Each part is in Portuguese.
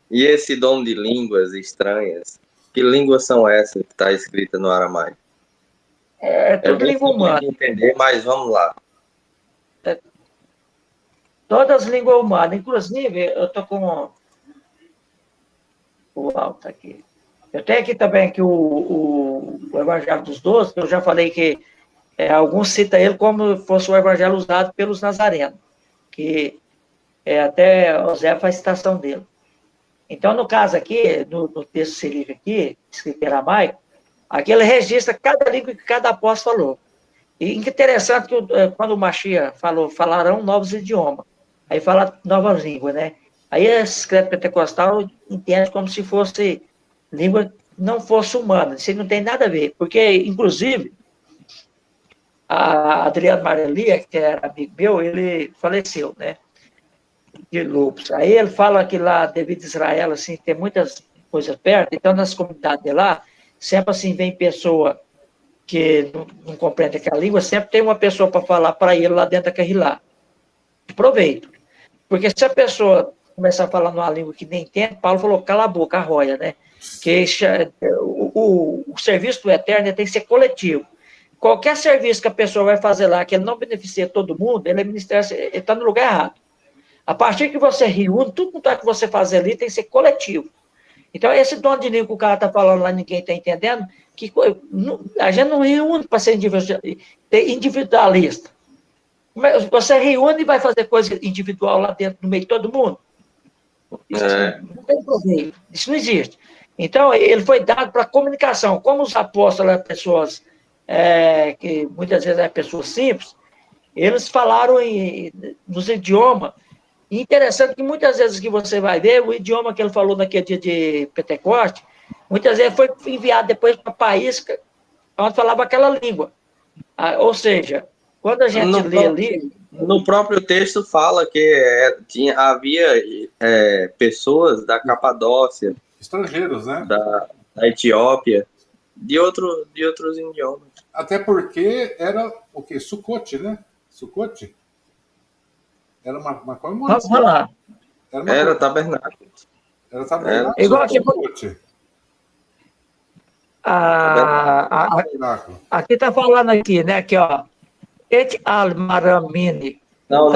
E esse dom de línguas estranhas, que línguas são essas que está escrita no aramaico? É É tudo bem língua simples humana. de entender, mas vamos lá. Todas as línguas humanas. Inclusive, eu estou com o alto aqui. Eu tenho aqui também que o Evangelho dos Doze, que eu já falei que alguns citam ele como fosse o evangelho usado pelos nazarenos, que até José faz citação dele. Então, no caso aqui, no texto cirílico aqui, escrito em aramaico, aqui ele registra cada língua que cada apóstolo falou. E interessante que quando o Mashiach falou, falarão novos idiomas. Aí fala novas línguas, né? Aí esse credo pentecostal entende como se fosse língua não fosse humana. Isso não tem nada a ver. Porque, inclusive, a Adriano Marelia, que era amigo meu, ele faleceu, né? De lupus. Aí ele fala que lá, devido a Israel, assim, tem muitas coisas perto, então nas comunidades de lá, sempre assim, vem pessoa que não compreende aquela língua, sempre tem uma pessoa para falar para ele lá dentro daquele lá. Proveito. Porque se a pessoa começar a falar numa língua que nem entende, Paulo falou, cala a boca, arroia, né? Que o serviço do Eterno tem que ser coletivo. Qualquer serviço que a pessoa vai fazer lá, que ele não beneficia todo mundo, ele está no lugar errado. A partir que você reúne, tudo que você fazer ali tem que ser coletivo. Então, esse dom de língua que o cara está falando lá, ninguém está entendendo, que a gente não reúne para ser individualista. Você reúne e vai fazer coisa individual lá dentro, no meio de todo mundo? Isso não tem proveito. Isso não existe. Então, ele foi dado para comunicação. Como os apóstolos eram pessoas que muitas vezes eram pessoas simples, eles falaram nos idiomas. E interessante que muitas vezes que você vai ver, o idioma que ele falou naquele dia de Pentecoste, muitas vezes foi enviado depois para país onde falava aquela língua. Ou seja, quando a gente lê ali... No próprio texto fala que havia pessoas da Capadócia, estrangeiros, né? Da Etiópia, de outros idiomas. Até porque era o quê? Sucote, né? Sucote? Era uma comemoração. Vamos lá. Era tabernáculo. Era tabernáculo. Igual tipo... Aqui está falando aqui, né? Aqui, ó. Et al-Maramini. Não,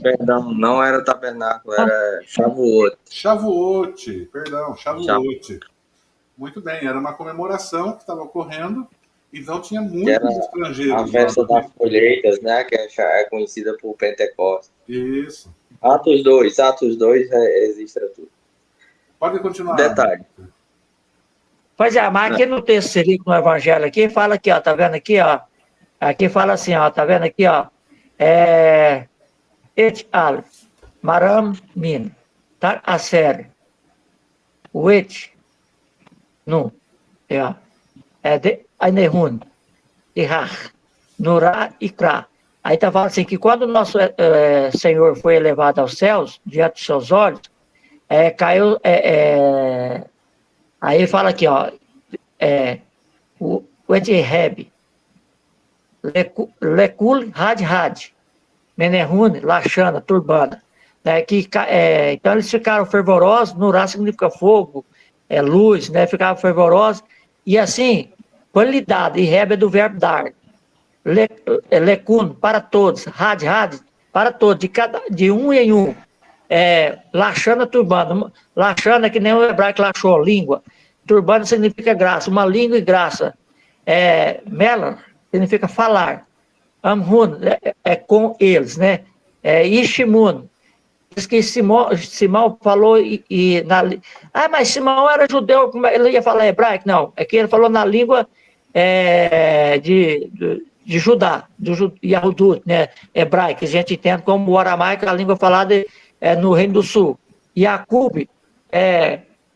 perdão, não era tabernáculo, era Shavuot. Shavuot, perdão, Shavuot. Muito bem, era uma comemoração que estava ocorrendo, então tinha muitos estrangeiros. A festa das colheitas, né? Que é conhecida por Pentecostes. Isso. Atos 2 registra tudo. Pode continuar. Detalhe. Pois é, mas aqui no texto cirílico, no Evangelho, aqui fala aqui, ó, tá vendo aqui, ó? Aqui fala assim, ó, tá vendo aqui, ó? Et al, maram min, tá? A série. O et, nu, de ainehun, irach, nurá e krá. Aí tá falando assim, que quando o nosso Senhor foi elevado aos céus, diante dos seus olhos, caiu, aí ele fala aqui, ó, o et-reb, lekul had, menehun, lachana, turbana. Né, então eles ficaram fervorosos, nurá significa fogo, luz, né, ficavam fervorosos, e assim, qualidade, e reb é do verbo dar, lekun, para todos, had, para todos, de um em um, lachana, turbana, lachana que nem o hebraico lachou, língua, turbana significa graça, uma língua e graça, melan significa falar, amhun com eles, né, ishimun, diz que Simão falou mas Simão era judeu, ele ia falar hebraico? Não, é que ele falou na língua de Judá, do Yahudut, né, hebraico, que a gente entende como o aramaico, a língua falada no Reino do Sul. Jacob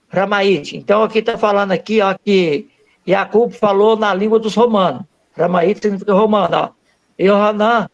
Ramaite. Então aqui está falando aqui, ó, que Jacob falou na língua dos romanos. Ramaite significa romano, ó. Yohanan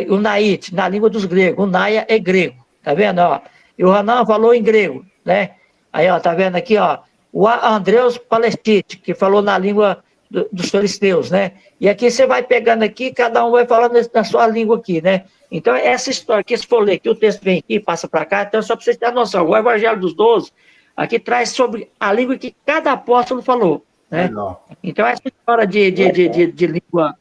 Unaite, na língua dos gregos. Unaia é grego. Tá vendo, ó? E o Hanan falou em grego, né? Aí, ó, tá vendo aqui, ó, o Andreus Palestite, que falou na língua dos filisteus, né? E aqui você vai pegando aqui, cada um vai falando na sua língua aqui, né? Então, essa história que se for ler, que o texto vem aqui, passa para cá, então só para vocês terem noção, o Evangelho dos 12 aqui traz sobre a língua que cada apóstolo falou, né? Legal. Então, essa história de língua,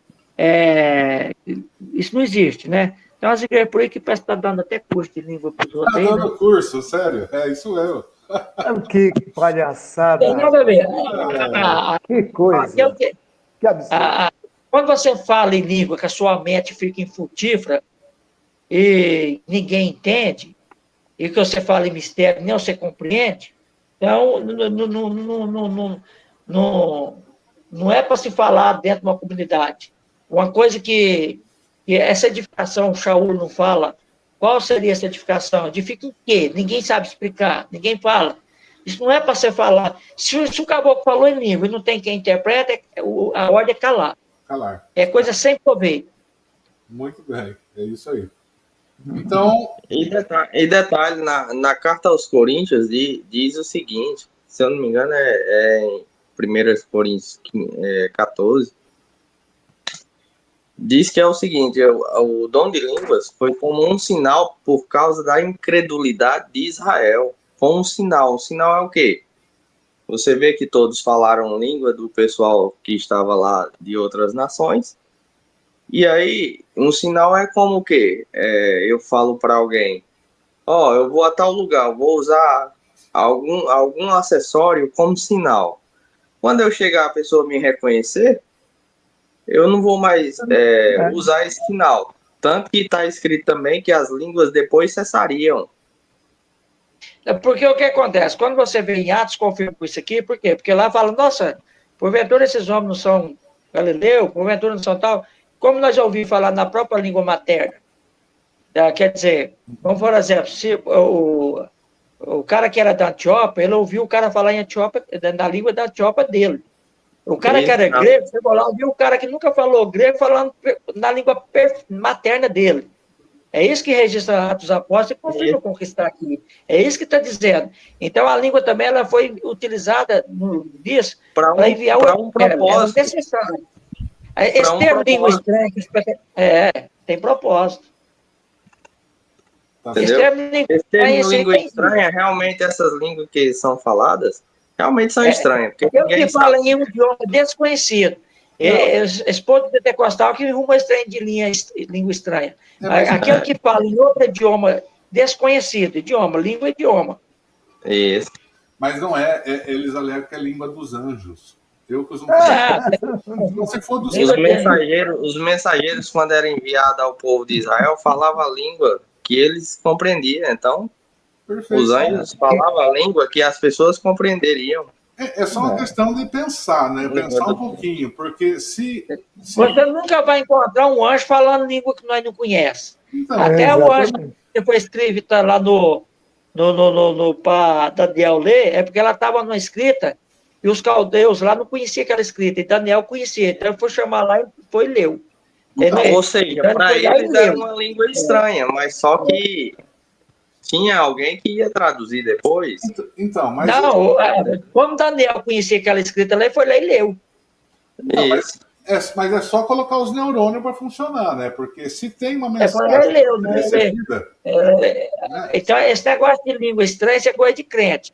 isso não existe, né? Então, as igrejas por aí que parece que está dando até curso de língua para os outros. Tá dando curso, sério? É isso mesmo. Que palhaçada. Tem nada a ver. Que coisa. Que absurdo. Quando você fala em língua, que a sua mente fica infrutífera e ninguém entende, e que você fala em mistério, nem você compreende, então não é para se falar dentro de uma comunidade. Uma coisa que essa edificação, o Shaul não fala, qual seria essa edificação? Edifica em quê? Ninguém sabe explicar, ninguém fala. Isso não é para você falar. Se o caboclo falou em língua e não tem quem interpreta, a ordem é calar. Calar. É coisa sem proveito. Muito bem, é isso aí. Então. E detalhe, na carta aos Coríntios diz o seguinte, se eu não me engano, em 1 Coríntios 14, diz que é o seguinte: o dom de línguas foi como um sinal por causa da incredulidade de Israel. Foi um sinal. Um sinal é o quê? Você vê que todos falaram língua do pessoal que estava lá de outras nações. E aí, um sinal é como o quê? Eu falo para alguém, eu vou a tal lugar, vou usar algum acessório como sinal. Quando eu chegar a pessoa me reconhecer, eu não vou mais usar esse sinal. Tanto que está escrito também que as línguas depois cessariam. Porque o que acontece? Quando você vê em Atos, confirma com isso aqui, por quê? Porque lá fala, nossa, porventura esses homens não são Galileu, porventura não são tal. Como nós já ouvimos falar na própria língua materna, quer dizer, vamos por exemplo, se o cara que era da Etiópia, ele ouviu o cara falar em Etiópia, na língua da Etiópia dele. O cara que era grego, chegou lá, ouviu o cara que nunca falou grego falando na língua materna dele. É isso que registra Atos dos Apóstolos e confirma com o que está aqui. É isso que está dizendo. Então, a língua também ela foi utilizada nisso para enviar um propósito. É necessário. Esse termo língua estranha, tem propósito. Esse termo língua estranha, realmente essas línguas que são faladas, realmente são estranhas. Porque que fala em um idioma desconhecido. Esse povo pentecostal que arruma estranho de língua estranha. Aquele que fala em outro idioma desconhecido, língua. Isso. Mas não eles alegam que é a língua dos anjos. Se for os mensageiros, quando eram enviados ao povo de Israel, falavam a língua que eles compreendiam. Então, perfeito. Os anjos falavam a língua que as pessoas compreenderiam. É só uma questão de pensar, né? Pensar um pouquinho, porque se... Você nunca vai encontrar um anjo falando língua que nós não conhecemos. Então, até o anjo que foi escrito lá para Daniel ler, é porque ela estava numa escrita e os caldeus lá não conheciam aquela escrita, e Daniel conhecia. Então, ele foi chamar lá e foi e leu. Ou seja, para eles era uma língua estranha, mas só que tinha alguém que ia traduzir depois. Então, mas... Não, como Daniel conhecia aquela escrita lá, ele foi lá e leu. Não, mas é só colocar os neurônios para funcionar, né? Porque se tem uma mensagem recebida... Então, esse negócio de língua estranha, isso é coisa de crente.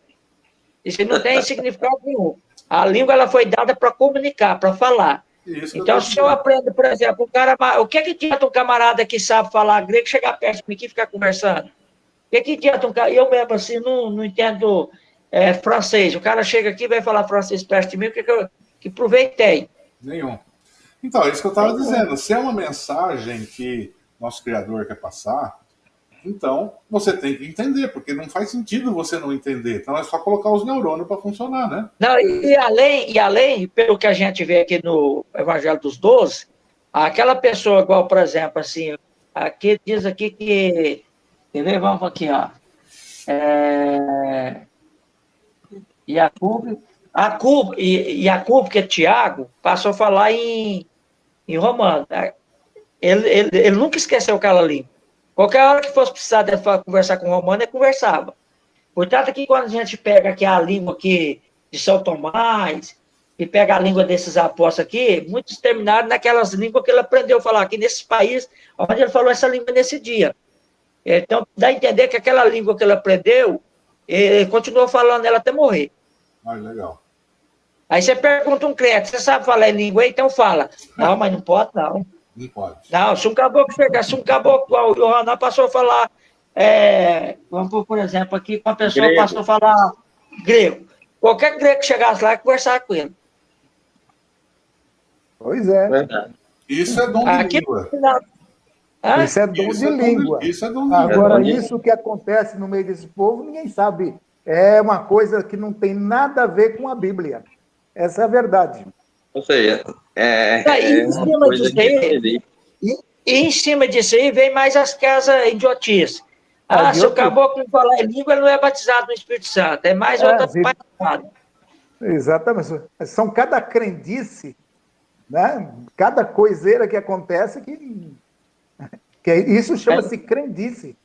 Isso não tem significado nenhum. A língua ela foi dada para comunicar, para falar. Então, se eu aprendo, por exemplo, o que adianta um camarada que sabe falar grego chegar perto de mim aqui e ficar conversando? O que adianta um cara... Eu mesmo, assim, não entendo francês. O cara chega aqui e vai falar francês perto de mim, que proveito tem? Nenhum. Então, é isso que eu estava dizendo. Se é uma mensagem que nosso Criador quer passar, então você tem que entender, porque não faz sentido você não entender. Então é só colocar os neurônios para funcionar, né? Não, e além, pelo que a gente vê aqui no Evangelho dos 12, aquela pessoa igual, por exemplo, assim, aqui diz aqui que... Quer ver? Vamos aqui, ó. Jacob, que é Tiago, passou a falar em romano. Ele nunca esqueceu aquela língua. Qualquer hora que fosse precisar de conversar com o romano, ele conversava. Portanto, aqui quando a gente pega aqui a língua aqui de São Tomás, e pega a língua desses apóstolos aqui, muitos terminaram naquelas línguas que ele aprendeu a falar aqui nesse país, onde ele falou essa língua nesse dia. Então, dá a entender que aquela língua que ele aprendeu, ele continuou falando ela até morrer. Legal. Aí você pergunta um crente, você sabe falar em língua? Então fala. Não, mas não pode, não. Não pode. Não, se um caboclo chegar, se um caboclo, o Yohanan passou a falar, vamos por exemplo, aqui, uma pessoa Grego. passou a falar grego. Qualquer grego que chegasse lá, conversar com ele. Pois é. Verdade. Isso é dom de Aqui, língua. Isso é dom de língua. Isso é dom de Agora, língua. isso que acontece no meio desse povo, ninguém sabe. É uma coisa que não tem nada a ver com a Bíblia. Essa é a verdade. Ou seja, em uma cima coisa disso que não aí, existe. e em cima disso aí vem mais as casas idiotices. Ah, Se o caboclo não falar em língua, ele não é batizado no Espírito Santo. É mais outra palhaçada. Exatamente. São cada crendice, né? Cada coiseira que acontece que isso chama-se crendice.